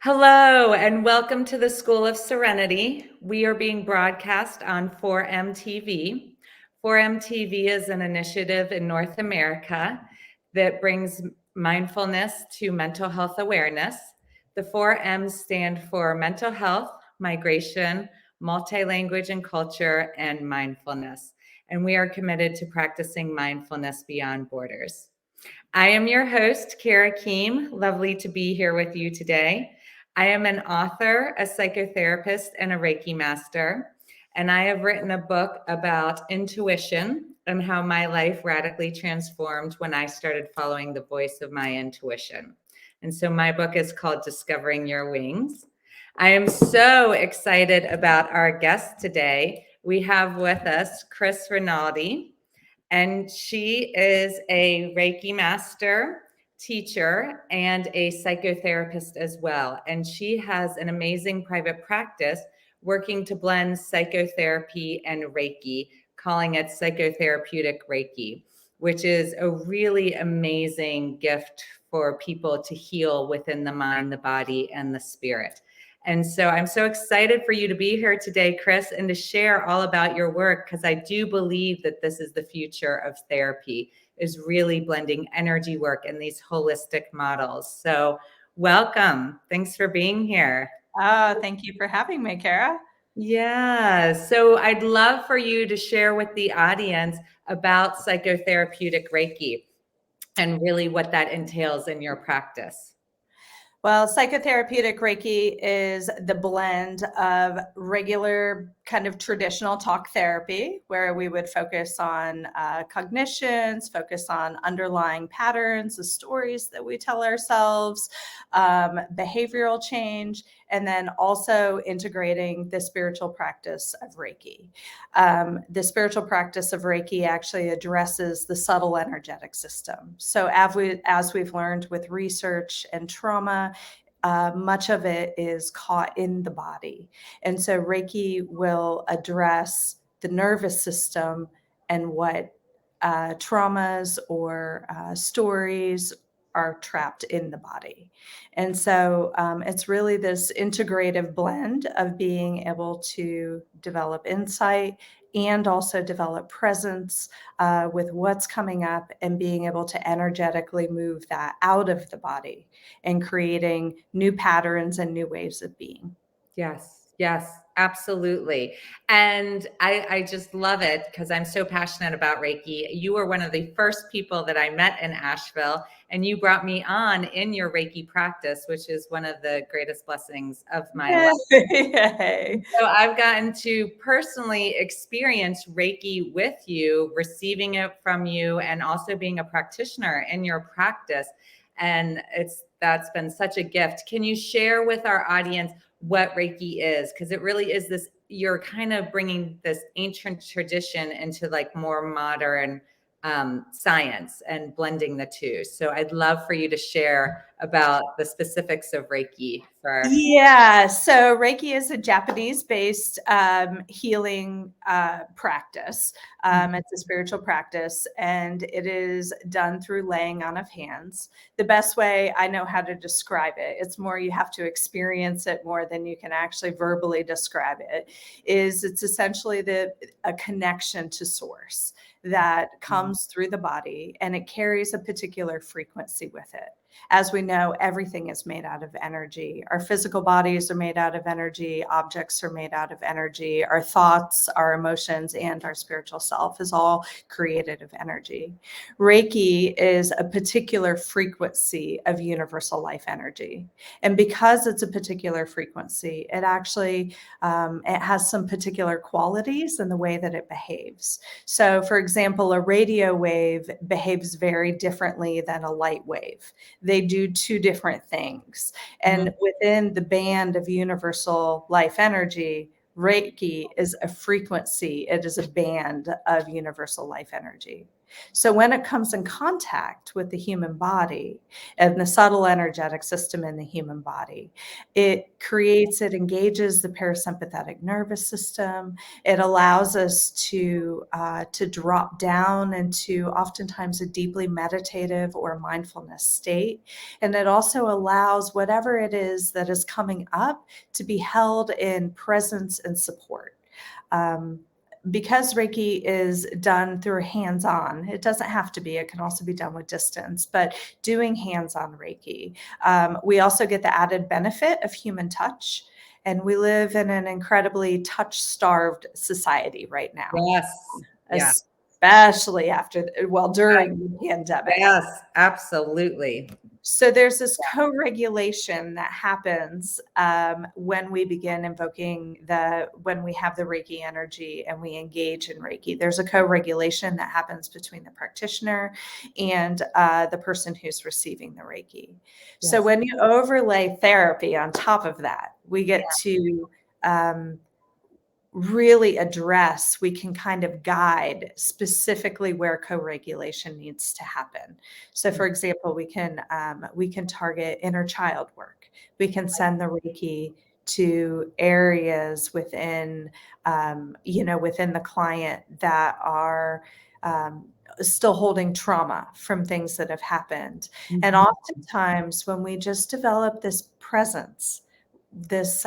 Hello, and welcome to the School of Serenity. We are being broadcast on 4MTV. 4MTV is an initiative in North America that brings mindfulness to mental health awareness. The 4M's stand for mental health, migration, multi-language and culture, and mindfulness. And we are committed to practicing mindfulness beyond borders. I am your host, Kara Kihm. Lovely to be here with you today. I am an author, a psychotherapist, and a Reiki Master. And I have written a book about intuition and how my life radically transformed when I started following the voice of my intuition. And so my book is called Discovering Your Wings. I am so excited about our guest today. We have with us Chris Rinaldi, and she is a Reiki Master, teacher, and a psychotherapist as well. And she has an amazing private practice working to blend psychotherapy and Reiki, calling it psychotherapeutic Reiki, which is a really amazing gift for people to heal within the mind, the body, and the spirit. And so I'm so excited for you to be here today, Chris, and to share all about your work, because I do believe that this is the future of therapy, is really blending energy work and these holistic models. So welcome. Thanks for being here. Thank you for having me, Kara. Yeah. So I'd love for you to share with the audience about psychotherapeutic Reiki and really what that entails in your practice. Well, psychotherapeutic Reiki is the blend of regular kind of traditional talk therapy, where we would focus on cognitions, focus on underlying patterns, the stories that we tell ourselves, behavioral change, and then also integrating the spiritual practice of Reiki. The spiritual practice of Reiki actually addresses the subtle energetic system. So as we've learned with research and trauma, much of it is caught in the body. And so Reiki will address the nervous system and what traumas or stories are trapped in the body. And so it's really this integrative blend of being able to develop insight and also develop presence with what's coming up and being able to energetically move that out of the body and creating new patterns and new ways of being. Yes, absolutely. And I just love it because I'm so passionate about Reiki. You were one of the first people that I met in Asheville, and you brought me on in your Reiki practice, which is one of the greatest blessings of my life. Yay. So I've gotten to personally experience Reiki with you, receiving it from you, and also being a practitioner in your practice. And that's been such a gift. Can you share with our audience what Reiki is? Because it really is this, you're kind of bringing this ancient tradition into like more modern science and blending the two. So I'd love for you to share about the specifics of Reiki for. Yeah, so Reiki is a Japanese-based healing practice. It's a spiritual practice, and it is done through laying on of hands. The best way I know how to describe it, it's more you have to experience it more than you can actually verbally describe it, is it's essentially a connection to source that comes through the body, and it carries a particular frequency with it. As we know, everything is made out of energy. Our physical bodies are made out of energy. Objects are made out of energy. Our thoughts, our emotions, and our spiritual self is all created of energy. Reiki is a particular frequency of universal life energy. And because it's a particular frequency, it actually it has some particular qualities in the way that it behaves. So, for example, a radio wave behaves very differently than a light wave. They do two different things. And within the band of universal life energy, Reiki is a frequency. It is a band of universal life energy. So when it comes in contact with the human body and the subtle energetic system in the human body, it engages the parasympathetic nervous system. It allows us to drop down into oftentimes a deeply meditative or mindfulness state. And it also allows whatever it is that is coming up to be held in presence and support. Because Reiki is done through hands-on, it doesn't have to be, it can also be done with distance, but doing hands-on Reiki, we also get the added benefit of human touch. And we live in an incredibly touch-starved society right now, Yes. Yeah. especially during the pandemic. Yes, absolutely. So there's this co-regulation that happens when we begin when we have the Reiki energy and we engage in Reiki. There's a co-regulation that happens between the practitioner and the person who's receiving the Reiki. Yes. So when you overlay therapy on top of that, we get to really we can kind of guide specifically where co-regulation needs to happen. So for example, we can target inner child work. We can send the Reiki to areas within the client that are still holding trauma from things that have happened. Mm-hmm. And oftentimes when we just develop this presence, this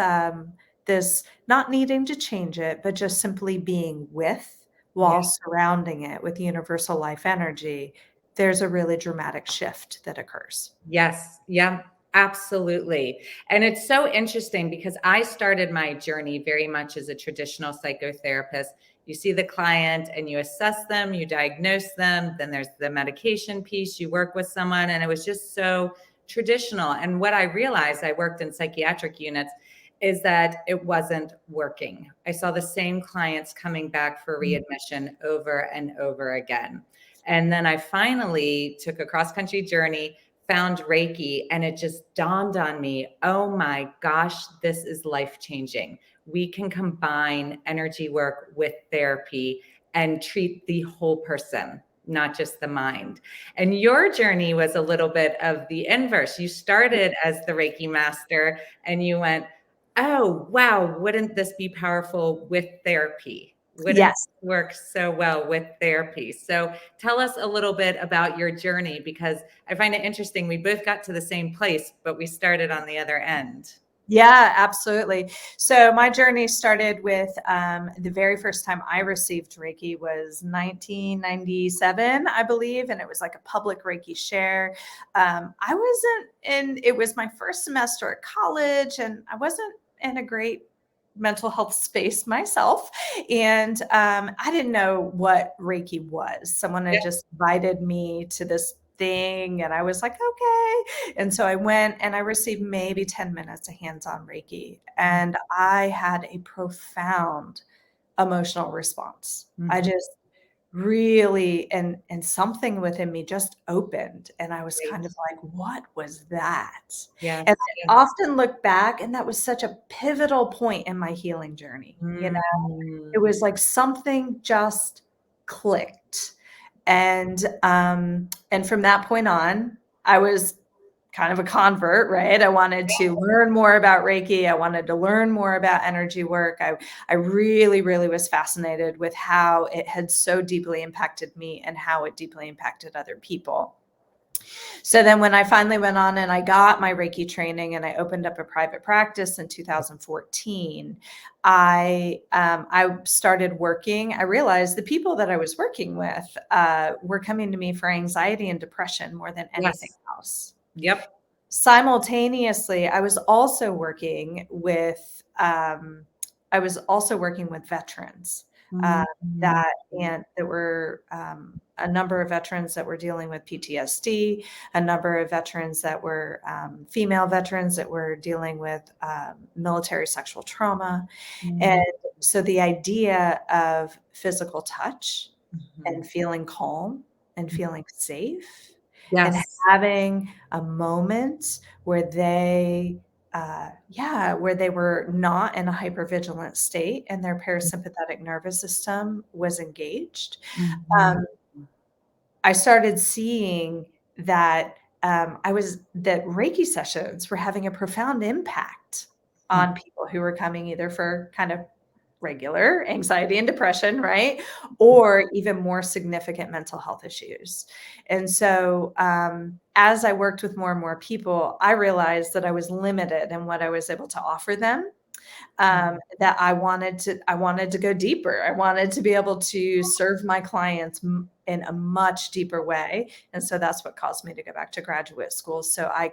not needing to change it, but just simply being with while surrounding it with universal life energy, there's a really dramatic shift that occurs. Yes. Yeah, absolutely. And it's so interesting because I started my journey very much as a traditional psychotherapist. You see the client and you assess them, you diagnose them, then there's the medication piece, you work with someone, and it was just so traditional. And what I realized, I worked in psychiatric units, is that it wasn't working. I saw the same clients coming back for readmission over and over again. And then I finally took a cross-country journey, found Reiki, and it just dawned on me, oh my gosh, this is life-changing. We can combine energy work with therapy and treat the whole person, not just the mind. And your journey was a little bit of the inverse. You started as the Reiki Master and you went, oh, wow, wouldn't this be powerful with therapy? Wouldn't it work so well with therapy? So tell us a little bit about your journey, because I find it interesting. We both got to the same place, but we started on the other end. Yeah, absolutely. So my journey started with the very first time I received Reiki was 1997, I believe. And it was like a public Reiki share. It was my first semester at college and I wasn't in a great mental health space myself. And I didn't know what Reiki was. Someone had just invited me to this thing and I was like, okay. And so I went and I received maybe 10 minutes of hands-on Reiki. And I had a profound emotional response. Mm-hmm. I just really, and something within me just opened and I was kind of like, what was that? Yeah. And I often look back and that was such a pivotal point in my healing journey. You know, it was like something just clicked. And from that point on, I was kind of a convert, right? I wanted to learn more about Reiki. I wanted to learn more about energy work. I really, really was fascinated with how it had so deeply impacted me and how it deeply impacted other people. So then when I finally went on and I got my Reiki training and I opened up a private practice in 2014, I started working. I realized the people that I was working with were coming to me for anxiety and depression more than anything else. Yep. Simultaneously, I was also working with veterans. There were a number of veterans that were dealing with PTSD, a number of veterans that were female veterans that were dealing with military sexual trauma. And so the idea of physical touch and feeling calm and feeling safe and having a moment where they were not in a hypervigilant state and their parasympathetic nervous system was engaged. I started seeing that that Reiki sessions were having a profound impact on people who were coming either for kind of regular anxiety and depression, right? Or even more significant mental health issues. And so, as I worked with more and more people, I realized that I was limited in what I was able to offer them. That I wanted to go deeper. I wanted to be able to serve my clients in a much deeper way. And so that's what caused me to go back to graduate school. So I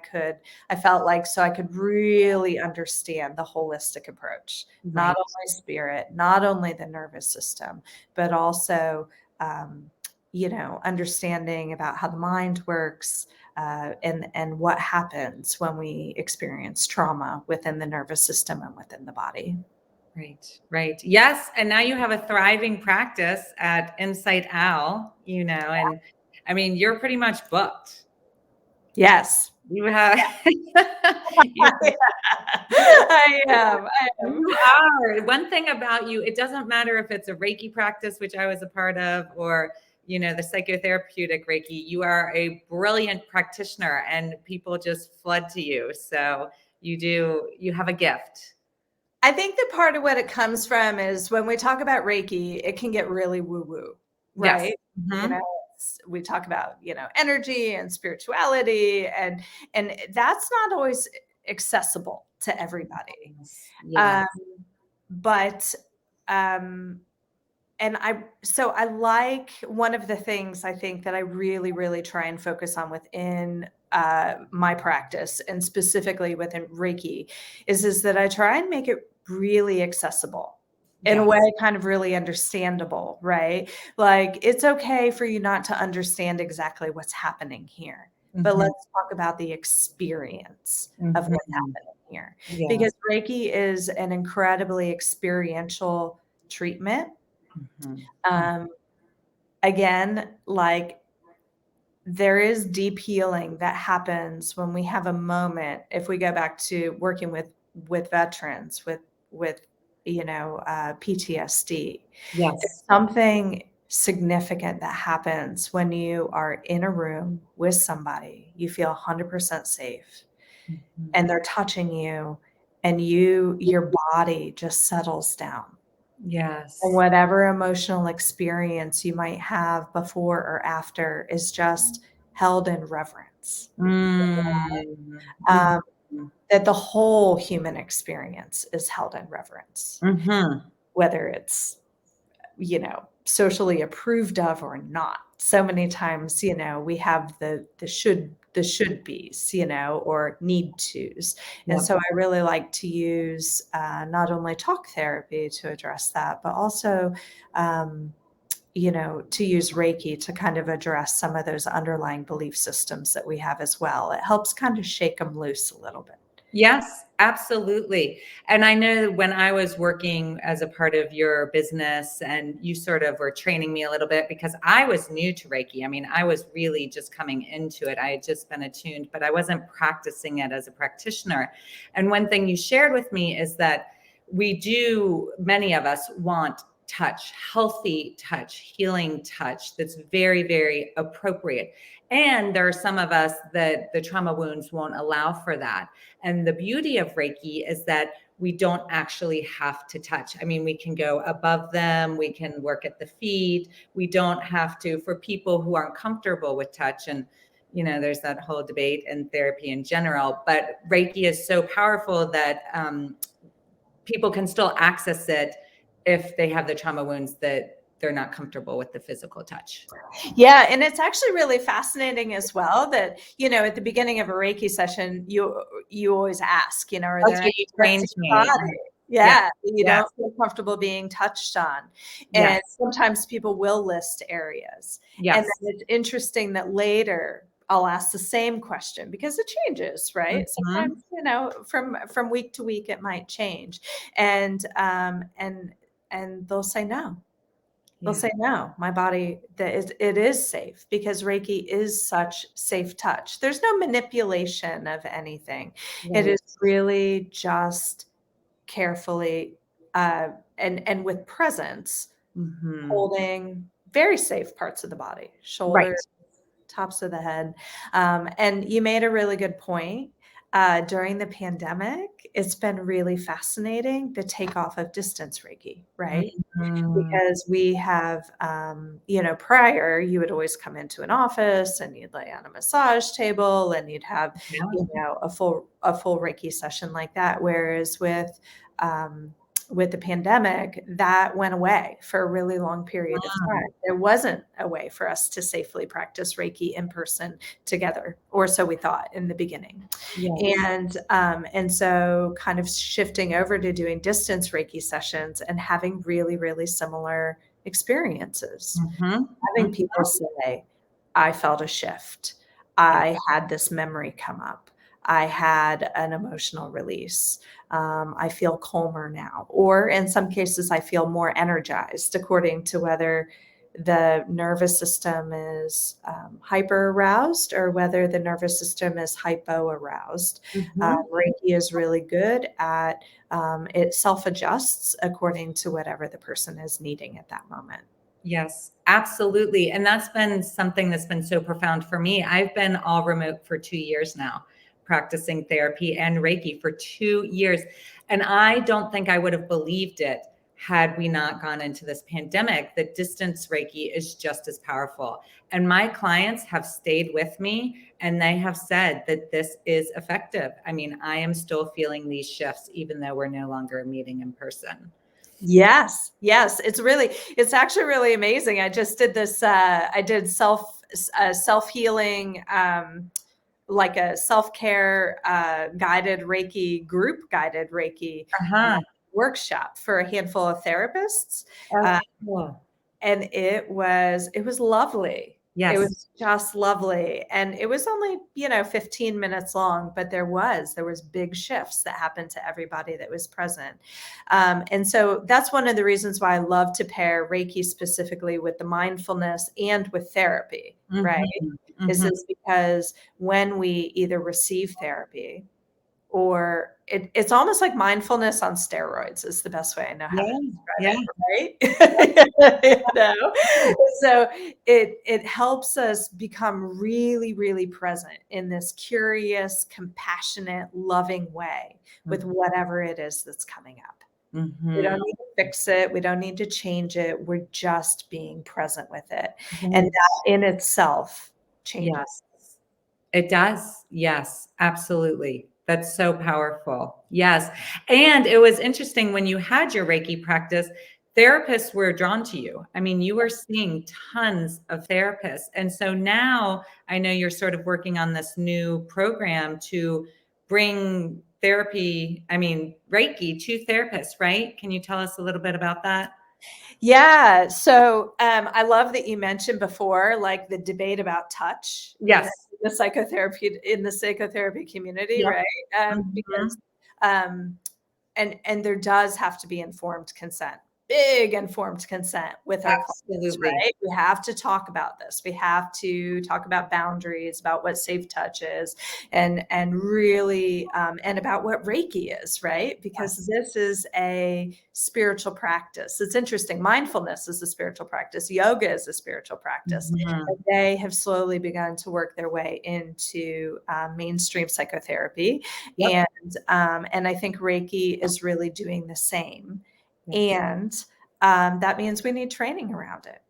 felt like I could really understand the holistic approach, not only spirit, not only the nervous system, but also, understanding about how the mind works, and what happens when we experience trauma within the nervous system and within the body. Right. Yes. And now you have a thriving practice at Insight Owl, and I mean, you're pretty much booked. Yes. You have. I am. You are. One thing about you, it doesn't matter if it's a Reiki practice, which I was a part of, or the psychotherapeutic Reiki. You are a brilliant practitioner, and people just flood to you. So you have a gift. I think that part of what it comes from is when we talk about Reiki, it can get really woo-woo, right? Yes. Mm-hmm. We talk about, energy and spirituality, and that's not always accessible to everybody. Yes. And I like, one of the things I think that I really, really try and focus on within my practice, and specifically within Reiki, is that I try and make it really accessible in a way, kind of really understandable, right? Like, it's okay for you not to understand exactly what's happening here, but let's talk about the experience of what's happening here. Yeah. Because Reiki is an incredibly experiential treatment. Again, like, there is deep healing that happens when we have a moment. If we go back to working with veterans with PTSD, Yes. it's something significant that happens when you are in a room with somebody. You feel 100% safe, and they're touching you, and your body just settles down. Yes. And whatever emotional experience you might have before or after is just held in reverence. That the whole human experience is held in reverence, whether it's, socially approved of or not. So many times, we have the should be's, or need to's. And so I really like to use not only talk therapy to address that, but also, to use Reiki to kind of address some of those underlying belief systems that we have as well. It helps kind of shake them loose a little bit. Yes, absolutely. And I know when I was working as a part of your business, and you sort of were training me a little bit, because I was new to Reiki. I mean, I was really just coming into it. I had just been attuned, but I wasn't practicing it as a practitioner. And one thing you shared with me is that many of us want touch, healthy touch, healing touch that's very, very appropriate. And there are some of us that the trauma wounds won't allow for that. And the beauty of Reiki is that we don't actually have to touch. I mean, we can go above them. We can work at the feet. We don't have to, for people who aren't comfortable with touch. And, there's that whole debate in therapy in general. But Reiki is so powerful that people can still access it if they have the trauma wounds that they're not comfortable with the physical touch. Yeah. And it's actually really fascinating as well that, at the beginning of a Reiki session, you always ask, are there any parts of your body? Yeah. You don't feel comfortable being touched on. And sometimes people will list areas. Yes. And then it's interesting that later I'll ask the same question, because it changes, right? Sometimes, from week to week, it might change. And they'll say no. They'll say, no, my body, it is safe, because Reiki is such safe touch. There's no manipulation of anything. It is really just carefully and with presence, holding very safe parts of the body, shoulders, tops of the head. And you made a really good point. During the pandemic, it's been really fascinating, the takeoff of distance Reiki, right? Mhm. Because we have, prior, you would always come into an office and you'd lay on a massage table and you'd have, Yeah. a full Reiki session like that. Whereas with the pandemic, that went away for a really long period of time. There wasn't a way for us to safely practice Reiki in person together, or so we thought in the beginning. Yes. And so kind of shifting over to doing distance Reiki sessions and having really, really similar experiences. Mhm. Having people say, I felt a shift. Yeah. I had this memory come up. I had an emotional release. I feel calmer now. Or in some cases, I feel more energized, according to whether the nervous system is hyper aroused or whether the nervous system is hypo aroused. Mhm. Reiki is really good at it self adjusts according to whatever the person is needing at that moment. Yes, absolutely. And that's been something that's been so profound for me. I've been all remote for 2 years now, practicing therapy and Reiki for 2 years. And I don't think I would have believed it had we not gone into this pandemic. The distance Reiki is just as powerful. And my clients have stayed with me and they have said that this is effective. I mean, I am still feeling these shifts, even though we're no longer meeting in person. Yes, yes, it's actually really amazing. I just did this. I did self-healing, like a self-care guided Reiki Uh-huh. workshop for a handful of therapists. Oh, Uh, cool. and it was lovely. It Yes. was just lovely. And it was only, 15 minutes long, but there was big shifts that happened to everybody that was present. And so that's one of the reasons why I love to pair Reiki specifically with the mindfulness and with therapy, right? Mhm, This mhm. is because when we either receive therapy or it's almost like mindfulness on steroids is the best way I know how to Yeah, describe yeah, it, right? So it helps us become really, really present in this curious, compassionate, loving way with mm, whatever it is that's coming up. We mhm. don't need to fix it. We don't need to change it. We're just being present with it. And Yes, that in itself changes. yes, it does. Yes, absolutely. That's so powerful. Yes, and it was interesting when you had your Reiki practice, therapists were drawn to you. I mean, you were seeing tons of therapists, and so now I know you're sort of working on this new program to bring therapy, I mean, Reiki to therapists, right? Can you tell us a little bit about that? Yeah. So I love that you mentioned before, like the debate about touch Yes. in the psychotherapy community, Yep. right? Because Mhm. um, and there does have to be informed consent, big informed consent with our clients, Absolutely. right? We have to talk about this. We have to talk about boundaries, about what safe touch is, and really and about what Reiki is, right? Because Yes. this is a spiritual practice. It's interesting. Mindfulness is a spiritual practice. Yoga is a spiritual practice. And Mhm. they have slowly begun to work their way into mainstream psychotherapy, Yep. and I think Reiki is really doing the same. Yes. And that means we need training around it.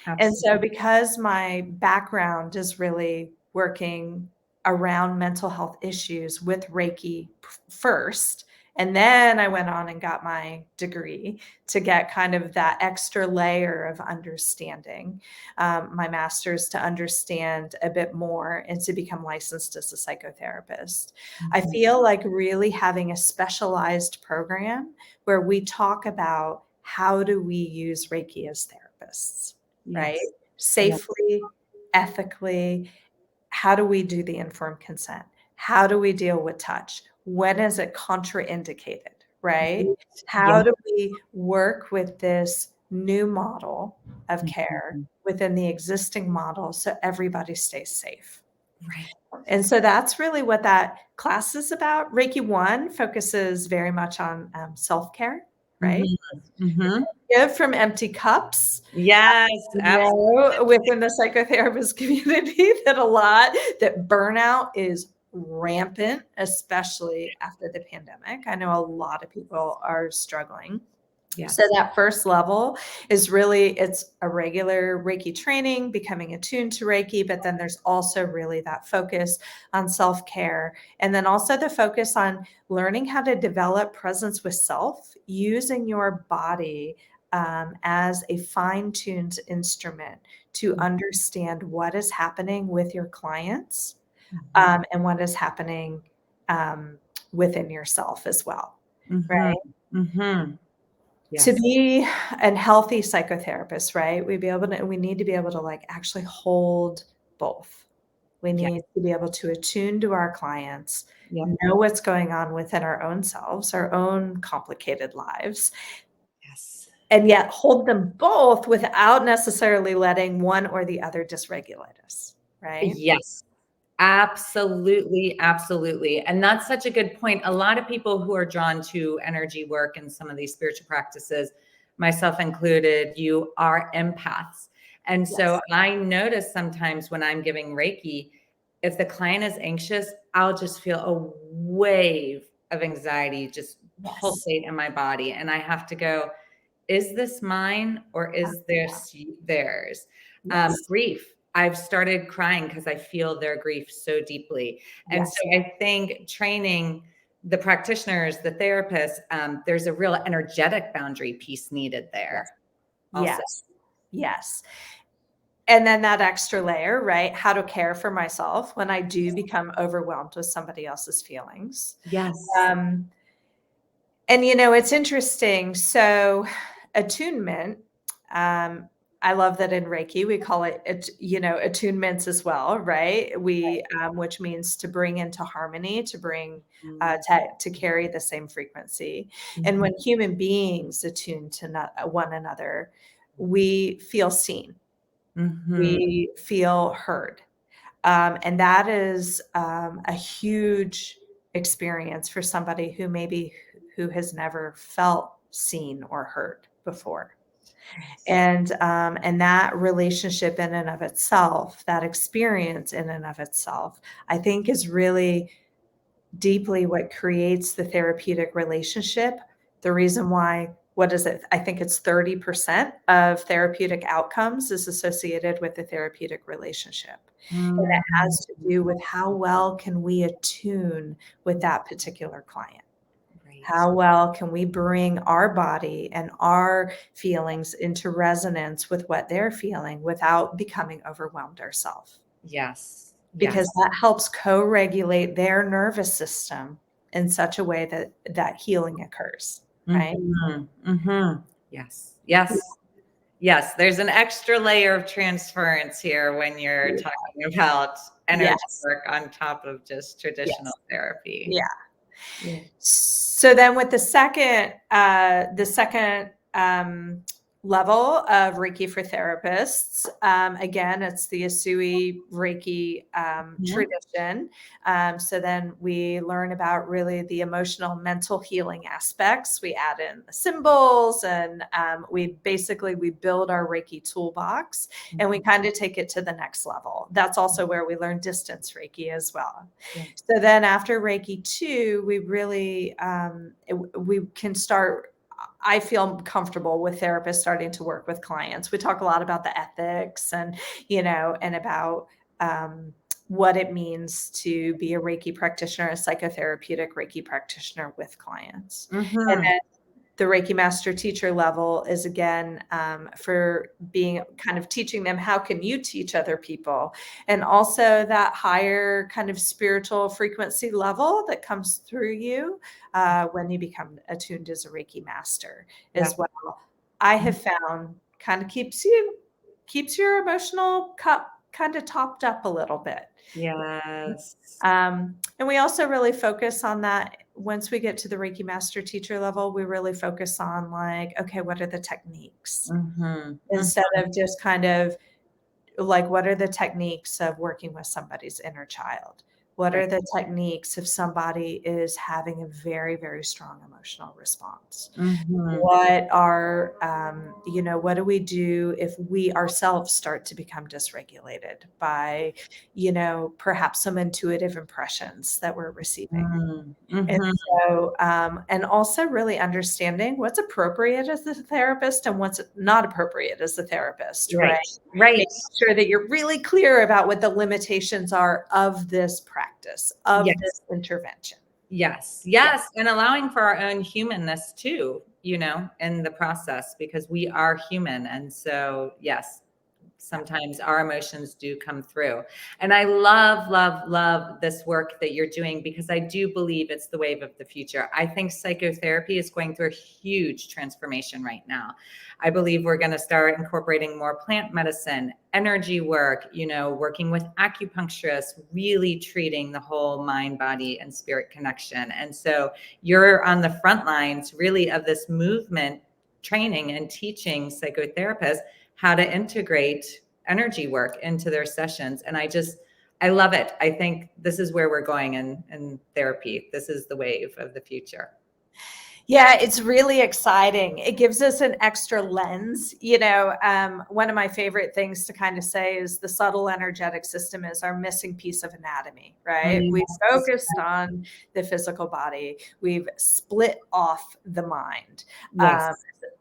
And so, Absolutely. because my background is really working around mental health issues with Reiki first, and then I went on and got my degree to get kind of that extra layer of understanding, my master's to understand a bit more and to become licensed as a psychotherapist. I Mhm. feel like really having a specialized program where we talk about how do we use Reiki as therapists, right? Yes. Yeah. Safely, ethically. How do we do the informed consent? How do we deal with touch? When is it contraindicated, right? Right. Yeah. How do we work with this new model of care Mhm. within the existing model so everybody stays safe? Right. And so that's really what that class is about. Reiki 1 focuses very much on self care. right? Mm-hmm. Give from empty cups. Yes, absolutely. Within the psychotherapist community that burnout is rampant, especially after the pandemic. I know a lot of people are struggling. Yes. So that first level is really, it's a regular Reiki training, becoming attuned to Reiki, but then there's also really that focus on self-care. And then also the focus on learning how to develop presence with self, using your body as a fine-tuned instrument to understand what is happening with your clients and what is happening within yourself as well, Mm-hmm. right? Mm-hmm. To Yes. be a healthy psychotherapist, right? We need to be able to like actually hold both. We Yes. need to be able to attune to our clients, Yep. know what's going on within our own selves, our own complicated lives, Yes. and yet hold them both without necessarily letting one or the other dysregulate us, right? Yes. Absolutely, absolutely. And that's such a good point. A lot of people who are drawn to energy work and some of these spiritual practices, myself included, you are empaths. And so Yes. I notice sometimes when I'm giving Reiki, if the client is anxious, I'll just feel a wave of anxiety just Yes. pulsate in my body. And I have to go, is this mine or is this theirs? Yes. Grief. I've started crying because I feel their grief so deeply. And Yes. so I think training the practitioners, the therapists, there's a real energetic boundary piece needed there. Also. Yes. Yes. And then that extra layer, right? How to care for myself when I do become overwhelmed with somebody else's feelings. Yes. And it's interesting. So attunement, I love that in Reiki, we call it, attunements as well, right? Which means to bring into harmony, to bring, to carry the same frequency. And when human beings attune to one another, we feel seen. We feel heard. And that is a huge experience for somebody who has never felt seen or heard before. And that relationship in and of itself, that experience in and of itself, I think is really deeply what creates the therapeutic relationship. The reason why, what is it? I think it's 30% of therapeutic outcomes is associated with the therapeutic relationship. And it has to do with how well can we attune with that particular client? How well can we bring our body and our feelings into resonance with what they're feeling without becoming overwhelmed ourselves? Yes. Because that helps co-regulate their nervous system in such a way that healing occurs, right? Yes. Yes. Yes. There's an extra layer of transference here when you're talking about energy work on top of just traditional therapy. Yeah. Yeah. So then with the second level of Reiki for therapists, again, it's the Usui Reiki tradition. So then we learn about really the emotional, mental healing aspects. We add in the symbols, and we build our Reiki toolbox, and we kind of take it to the next level. That's also where we learn distance Reiki as well. Yeah. So then after Reiki II, we really we can start. I feel comfortable with therapists starting to work with clients. We talk a lot about the ethics and about what it means to be a Reiki practitioner, a psychotherapeutic Reiki practitioner with clients. And then the Reiki Master teacher level is again for being kind of teaching them how can you teach other people, and also that higher kind of spiritual frequency level that comes through you when you become attuned as a Reiki Master as well. I have found kind of keeps your emotional cup kind of topped up a little bit. Yes. And we also really focus on that. Once we get to the Reiki Master teacher level, we really focus on like, okay, what are the techniques? Instead of just kind of like, what are the techniques of working with somebody's inner child? What are the techniques if somebody is having a very, very strong emotional response? What are, what do we do if we ourselves start to become dysregulated by, perhaps some intuitive impressions that we're receiving? And so, and also really understanding what's appropriate as the therapist and what's not appropriate as the therapist, right? Right. Making sure that you're really clear about what the limitations are of this practice, of this intervention. Yes. And allowing for our own humanness too, in the process, because we are human. And so, yes, sometimes our emotions do come through. And I love this work that you're doing, because I do believe it's the wave of the future. I think psychotherapy is going through a huge transformation right now. I believe we're going to start incorporating more plant medicine, energy work, working with acupuncturists, really treating the whole mind, body, and spirit connection. And so you're on the front lines really of this movement, training and teaching psychotherapists how to integrate energy work into their sessions. And I love it. I think this is where we're going in therapy. This is the wave of the future. Yeah, it's really exciting. It gives us an extra lens. One of my favorite things to kind of say is the subtle energetic system is our missing piece of anatomy, right? We've focused on the physical body. We've split off the mind.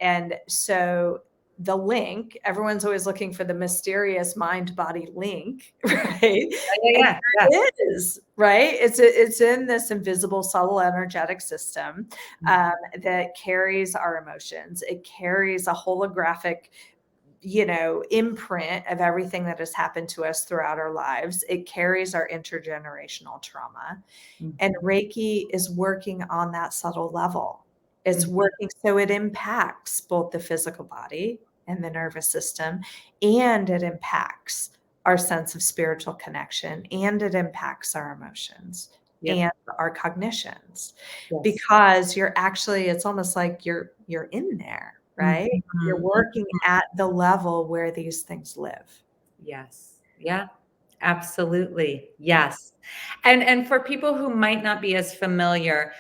And so the link, everyone's always looking for the mysterious mind-body link, right? It is, right? It's in this invisible, subtle, energetic system that carries our emotions. It carries a holographic, imprint of everything that has happened to us throughout our lives. It carries our intergenerational trauma. And Reiki is working on that subtle level. It's working so it impacts both the physical body and the nervous system, and it impacts our sense of spiritual connection, and it impacts our emotions and our cognitions, because it's almost like you're in there, right? You're working at the level where these things live. Yes. Yeah, absolutely. Yes. And for people who might not be as familiar,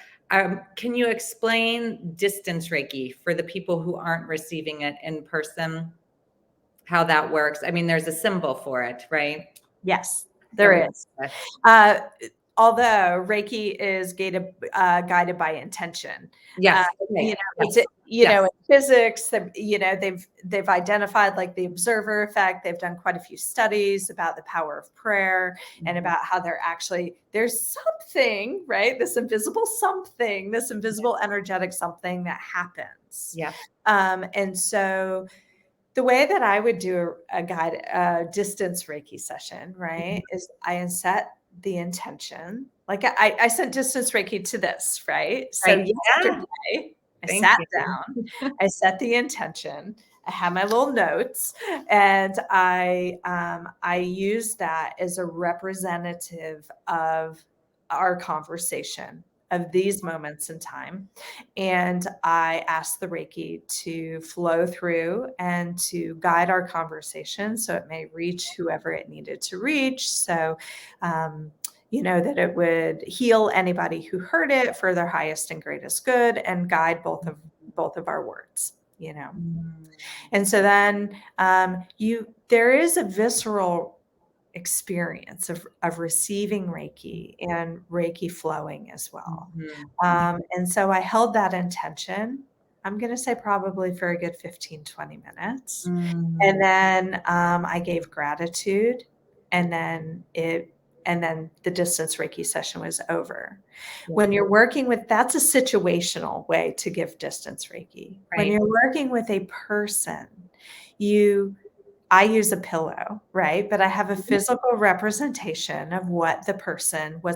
can you explain distance Reiki for the people who aren't receiving it in person, how that works? I mean, there's a symbol for it, right? Yes, there is. Although Reiki is guided by intention. In physics, they've identified like the observer effect. They've done quite a few studies about the power of prayer and about how there's something, right? This invisible energetic something that happens. And so the way that I would do a distance Reiki session, right, is I set the intention. Like I sent distance Reiki to this, right? So yesterday I sat down, I set the intention, I had my little notes, and I used that as a representative of our conversation, of these moments in time. And I asked the Reiki to flow through and to guide our conversation so it may reach whoever it needed to reach. So, that it would heal anybody who heard it for their highest and greatest good, and guide both of our words, And so then there is a visceral experience of receiving Reiki and Reiki flowing as well. And so I held that intention, I'm going to say probably for a good 15, 20 minutes. And then I gave gratitude, and then the distance Reiki session was over. When you're working that's a situational way to give distance Reiki. When you're working with a person, I use a pillow, right? But I have a physical representation of what's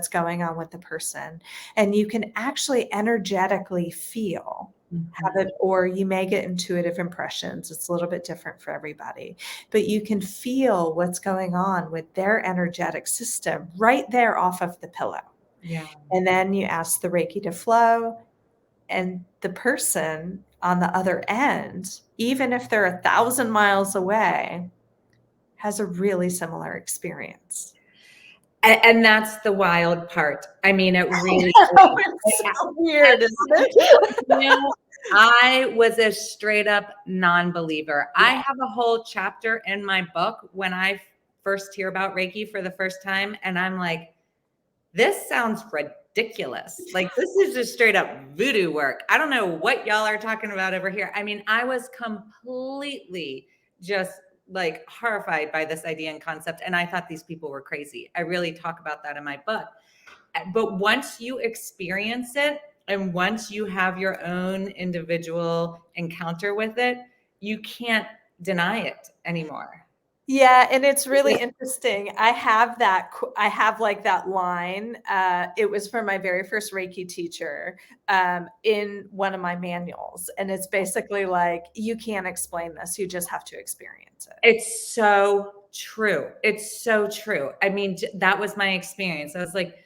going on with the person. And you can actually energetically feel have it, or you may get intuitive impressions. It's a little bit different for everybody, but you can feel what's going on with their energetic system right there off of the pillow. And then you ask the Reiki to flow, and the person on the other end, even if they're 1,000 miles away, has a really similar experience. And that's the wild part. I mean, it really It's so weird, isn't it? you know, I was a straight up non-believer. I have a whole chapter in my book when I first hear about Reiki for the first time, and I'm like, this sounds ridiculous. Like, this is just straight up voodoo work. I don't know what y'all are talking about over here. I mean, I was completely just like horrified by this idea and concept. And I thought these people were crazy. I really talk about that in my book. But once you experience it and once you have your own individual encounter with it, you can't deny it anymore. Yeah, and it's really interesting. I have like that line. It was from my very first Reiki teacher in one of my manuals. And it's basically like, you can't explain this. You just have to experience it. It's so true. It's so true. I mean, that was my experience. I was like,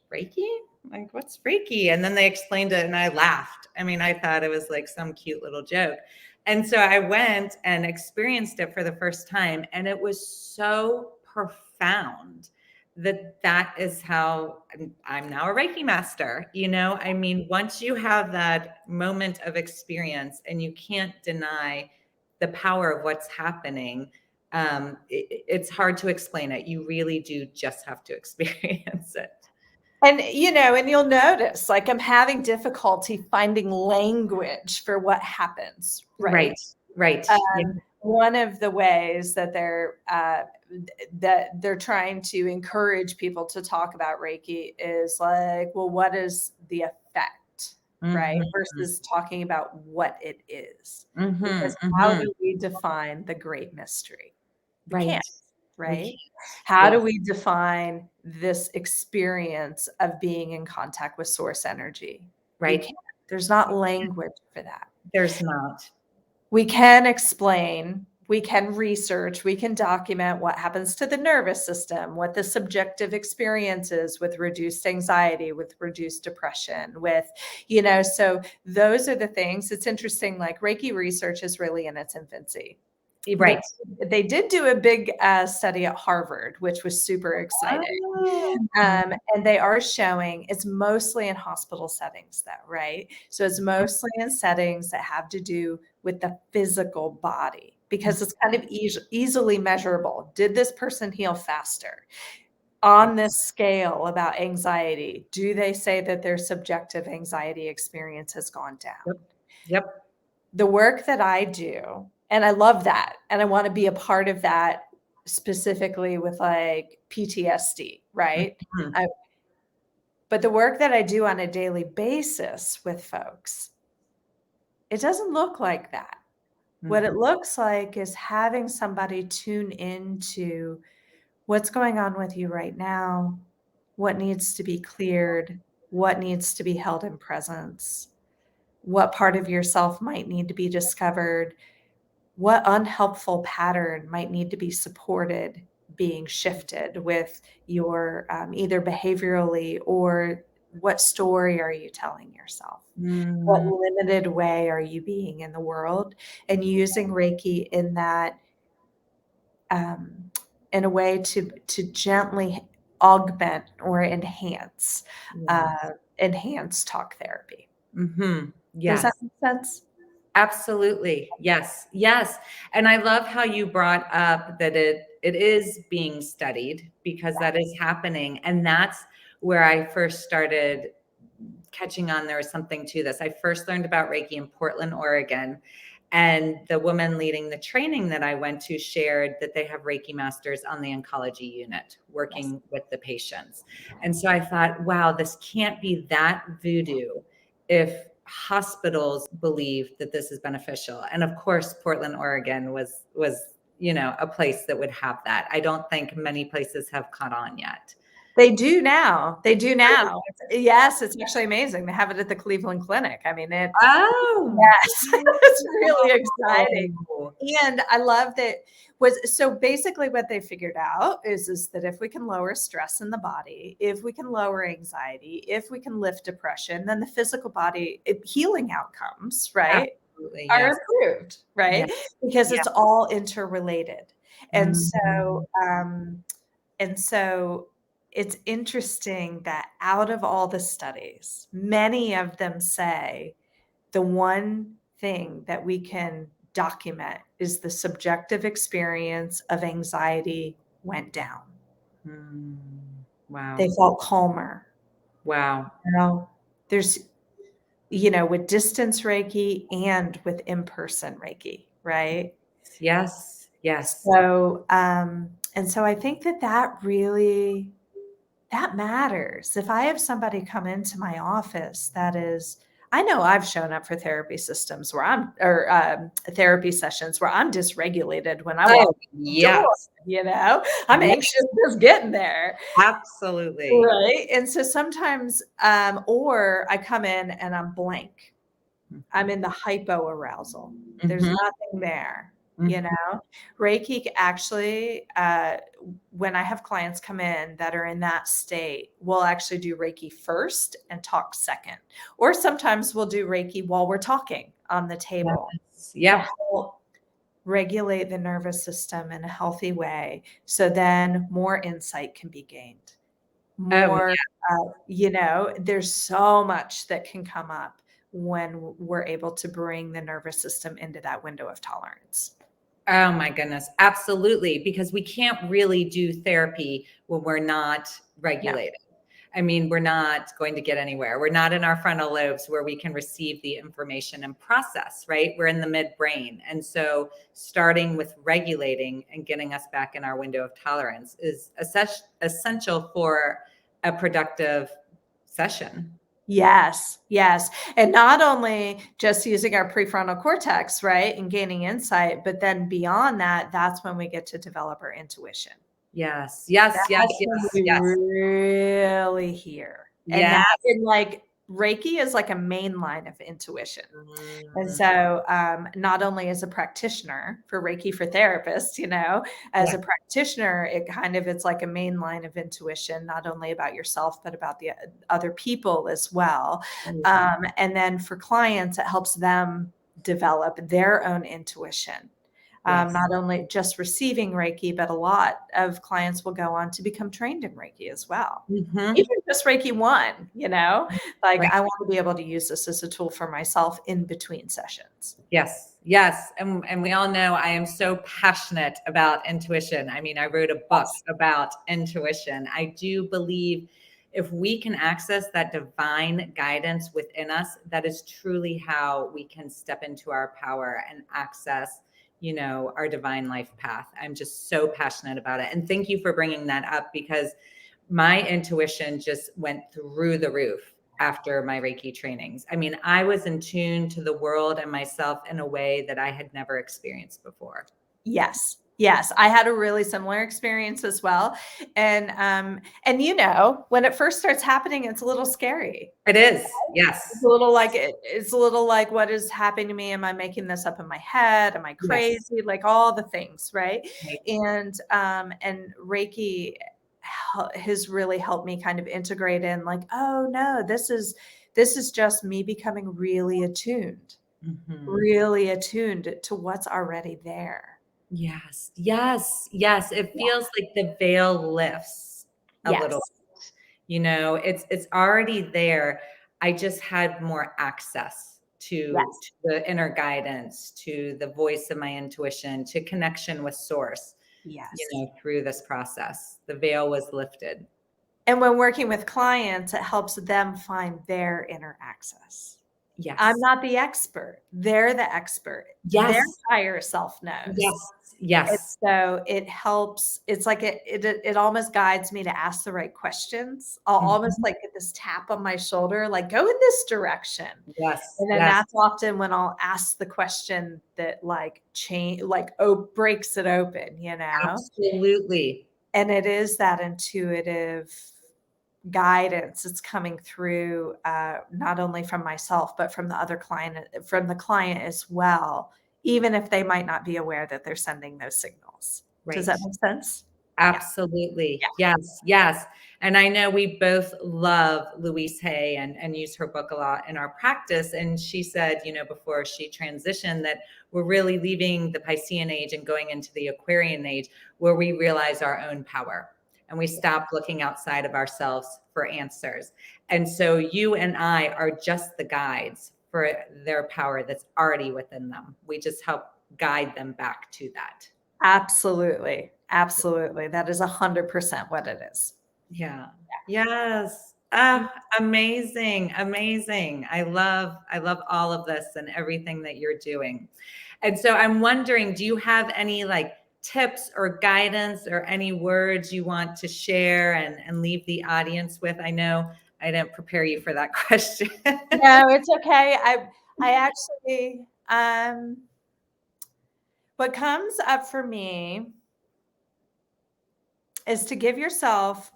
Reiki? Like, what's Reiki? And then they explained it and I laughed. I mean, I thought it was like some cute little joke. And so I went and experienced it for the first time. And it was so profound that is how I'm now a Reiki master. You know, I mean, once you have that moment of experience and you can't deny the power of what's happening, it's hard to explain it. You really do just have to experience it. And, and you'll notice, like, I'm having difficulty finding language for what happens, right? Right. One of the ways that they're trying to encourage people to talk about Reiki is like, well, what is the effect, right? Versus talking about what it is. Because how do we define the great mystery? We can't. Right? How do we define this experience of being in contact with source energy? Right. There's not language for that. There's not. We can explain, we can research, we can document what happens to the nervous system, what the subjective experience is with reduced anxiety, with reduced depression, with, so those are the things. It's interesting, like Reiki research is really in its infancy. Right. They did do a big study at Harvard, which was super exciting. And they are showing it's mostly in hospital settings, though, right? So it's mostly in settings that have to do with the physical body because it's kind of easily measurable. Did this person heal faster? On this scale about anxiety, do they say that their subjective anxiety experience has gone down? Yep. The work that I do, and I love that. And I want to be a part of that specifically with like PTSD, right? But the work that I do on a daily basis with folks, it doesn't look like that. What it looks like is having somebody tune into what's going on with you right now, what needs to be cleared, what needs to be held in presence, what part of yourself might need to be discovered, what unhelpful pattern might need to be supported being shifted with your either behaviorally or what story are you telling yourself? What limited way are you being in the world? And using Reiki in that in a way to gently augment or enhance talk therapy. Yes. Does that make sense? Absolutely. Yes. And I love how you brought up that it is being studied because that is happening. And that's where I first started catching on there was something to this. I first learned about Reiki in Portland, Oregon. And the woman leading the training that I went to shared that they have Reiki Masters on the oncology unit working with the patients. And so I thought, wow, this can't be that voodoo if hospitals believe that this is beneficial. And of course, Portland, Oregon was a place that would have that. I don't think many places have caught on yet. They do now. Yes, it's actually amazing. They have it at the Cleveland Clinic. I mean, yes, it's really exciting. And I love that so basically what they figured out is that if we can lower stress in the body, if we can lower anxiety, if we can lift depression, then the physical body healing outcomes, right, are improved, right? Because it's all interrelated. And so it's interesting that out of all the studies, many of them say the one thing that we can document is the subjective experience of anxiety went down. Mm, wow. They felt calmer. Wow. There's, with distance Reiki and with in-person Reiki, right? Yes. Yes. So, and so I think that really, that matters. If I have somebody come into my office I know I've shown up for therapy systems therapy sessions where I'm dysregulated when I walk Oh, in the door, yes. I'm Yes. anxious just getting there. Absolutely. Right. And so sometimes, or I come in and I'm blank. I'm in the hypoarousal. There's Mhm. nothing there, Mhm. Reiki actually, when I have clients come in that are in that state, we'll actually do Reiki first and talk second. Or sometimes we'll do Reiki while we're talking on the table Yes. to Yep. help regulate the nervous system in a healthy way. So then more insight can be gained. Oh, More, there's so much that can come up when we're able to bring the nervous system into that window of tolerance. oh my goodness. Absolutely. Because we can't really do therapy when we're not No. regulated. I mean, we're not going to get anywhere. We're not in our frontal lobes where we can receive the information and process, right? We're in the midbrain. And so starting with regulating and getting us back in our window of tolerance is essential for a productive session. Yes, yes. And not only just using our prefrontal cortex, right, and gaining insight, but then beyond that, that's when we get to develop our intuition. Yes, yes, yes, That's when yes, we yes. really hear. And Yes. that in Reiki is like a main line of intuition. And Mm, so, not only as a practitioner for Reiki for therapists, as yeah. a practitioner, it's like a main line of intuition, not only about yourself, but about the other people as well. And then for clients, it helps them develop their own intuition. Yes. Not only just receiving Reiki, but a lot of clients will go on to become trained in Reiki as well. Mhm. Even just Reiki 1, like Right. I want to be able to use this as a tool for myself in between sessions. Yes, yes. And we all know I am so passionate about intuition. I mean, I wrote a book about intuition. I do believe if we can access that divine guidance within us, that is truly how we can step into our power and access, our divine life path. I'm just so passionate about it. And thank you for bringing that up because my intuition just went through the roof after my Reiki trainings. I mean, I was in tune to the world and myself in a way that I had never experienced before. Yes. Yes, I had a really similar experience as well. And when it first starts happening, it's a little scary. It is. Yes. It's a little like, what is happening to me? Am I making this up in my head? Am I Yes. crazy? Like all the things, right? Right. And Reiki has really helped me kind of integrate in like, oh no, this is just me becoming Mhm. really attuned to what's already there. Yes. Yes. Yes. It Yeah. feels like the veil lifts a little. Yes. It's already there. I just had more access to Yes. the inner guidance, to the voice of my intuition, to connection with source, Yes. through this process. The veil was lifted. And when working with clients, it helps them find their inner access. I'm Yes. not the expert. They're the expert. Their Yes. higher self knows. Yes. And Yes. so it helps. It's like it almost guides me to ask the right questions. I'll almost Mhm. like get this tap on my shoulder, like go in this direction. Yes. And then Yes. that's often when I'll ask the question that breaks it open. Absolutely. And it is that intuitive guidance that's coming through, not only from myself, but from the client as well, even if they might not be aware that they're sending those signals. Does Right. that make sense? Yeah. Absolutely. Yes. Yes. And I know we both love Louise Hay and use her book a lot in our practice. And she said, before she transitioned, that we're really leaving the Piscean age and going into the Aquarian age where we realize our own power. and we stop looking outside of ourselves for answers. And so you and I are just the guides for their power that's already within them. We just help guide them back to that. Absolutely. Absolutely. That is 100% what it is. Yeah. Yes. Ah, amazing. Amazing. I love all of this and everything that you're doing. And so I'm wondering, do you have any like tips or guidance or any words you want to share and leave the audience with? I know I didn't prepare you for that question. No, it's okay. I actually, what comes up for me is to give yourself,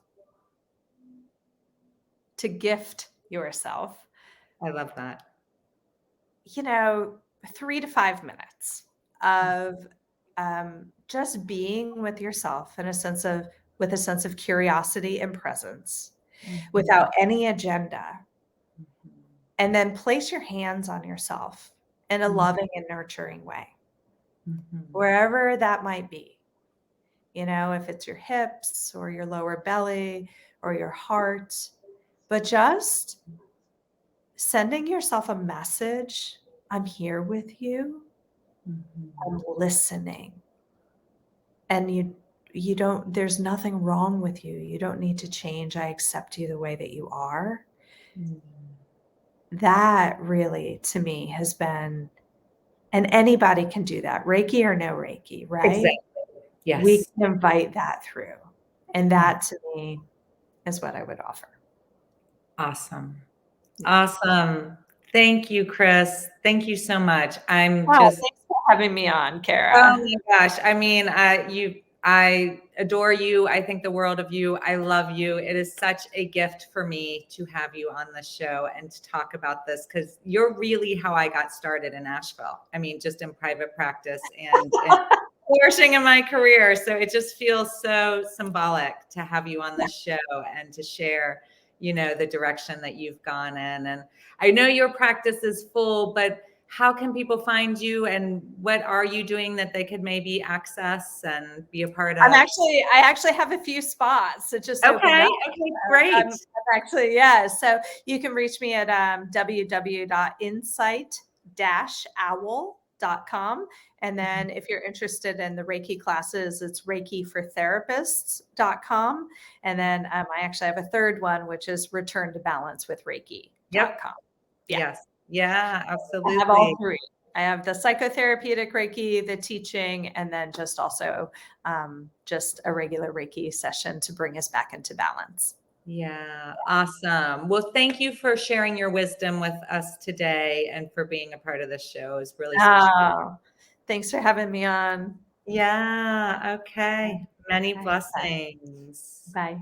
to gift yourself, I love that. 3 to 5 minutes of just being with yourself with a sense of curiosity and presence, without any agenda. And then place your hands on yourself in a loving and nurturing way, wherever that might be. If it's your hips or your lower belly or your heart, but just sending yourself a message. I'm here with you. I'm listening. And you don't, there's nothing wrong with you. You don't need to change. I accept you the way that you are. That really, to me, has been, and anybody can do that, Reiki or no Reiki, right? Exactly. Yes. We can invite that through. And that to me is what I would offer. Awesome. Awesome. Thank you, Chris. Thank you so much. Thanks for having me on, Kara. Oh my gosh. I mean, I adore you. I think the world of you. I love you. It is such a gift for me to have you on the show and to talk about this, because you're really how I got started in Asheville. I mean, just in private practice and flourishing in my career. So it just feels so symbolic to have you on the show and to share, the direction that you've gone in. And I know your practice is full, but how can people find you, and what are you doing that they could maybe access and be a part of? I actually have a few spots that just opened up. Okay, great. I'm actually, so you can reach me at www.insight-owl.com. And then if you're interested in the Reiki classes, it's reikifortherapists.com. And then I actually have a third one, which is Return to Balance with Reiki.com. Yep. Yes. Yeah, absolutely. I have all three. I have the psychotherapeutic Reiki, the teaching, and then just also just a regular Reiki session to bring us back into balance. Yeah, awesome. Well, thank you for sharing your wisdom with us today and for being a part of the show. It's really special. Thanks for having me on. Yeah, okay. Many blessings. Bye.